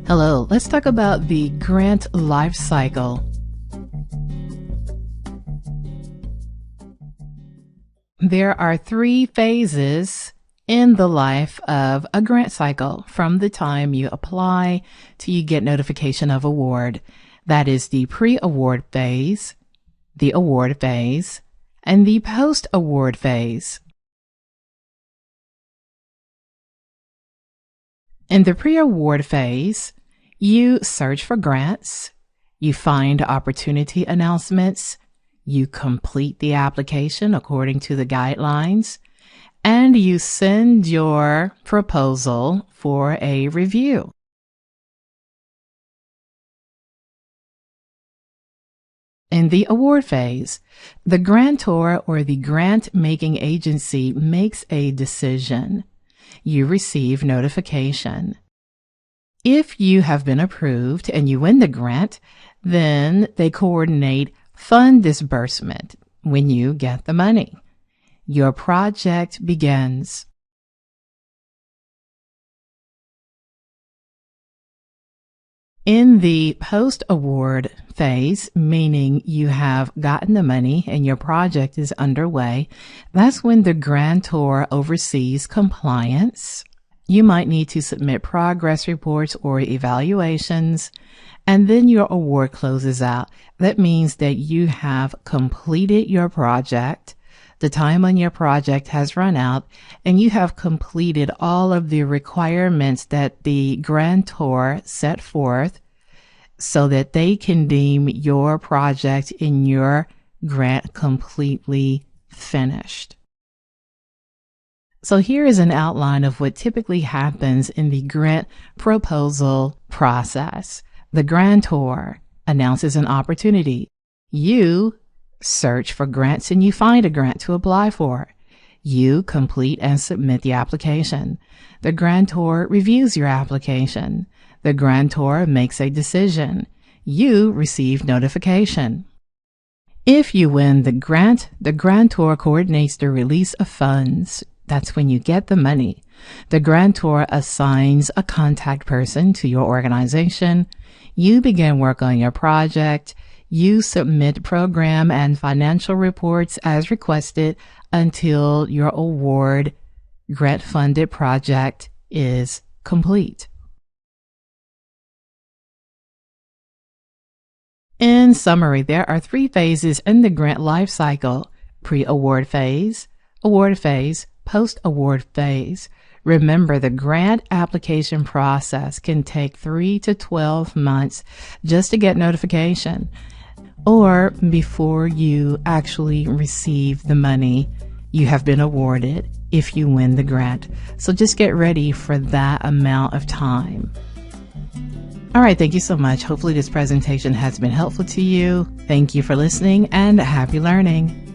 Hello, let's talk about the grant life cycle. There are 3 phases in the life of a grant cycle, from the time you apply to you get notification of award. That is the pre-award phase, the award phase, and the post-award phase. In the pre-award phase, you search for grants, you find opportunity announcements, you complete the application according to the guidelines, and you send your proposal for a review. In the award phase, the grantor or the grant-making agency makes a decision. You receive notification. If you have been approved and you win the grant, then they coordinate fund disbursement when you get the money. Your project begins. In the post-award phase, meaning you have gotten the money and your project is underway, that's when the grantor oversees compliance. You might need to submit progress reports or evaluations, and then your award closes out. That means that you have completed your project, the time on your project has run out, and you have completed all of the requirements that the grantor set forth so that they can deem your project in your grant completely finished. So here is an outline of what typically happens in the grant proposal process. The grantor announces an opportunity. You search for grants and you find a grant to apply for. You complete and submit the application. The grantor reviews your application. The grantor makes a decision. You receive notification. If you win the grant, the grantor coordinates the release of funds. That's when you get the money. The grantor assigns a contact person to your organization. You begin work on your project. You submit program and financial reports as requested until your award grant-funded project is complete. In summary, there are 3 phases in the grant life cycle: pre-award phase, award phase, post-award phase. Remember, the grant application process can take 3 to 12 months just to get notification, or before you actually receive the money you have been awarded if you win the grant. So just get ready for that amount of time. All right, thank you so much. Hopefully this presentation has been helpful to you. Thank you for listening and happy learning.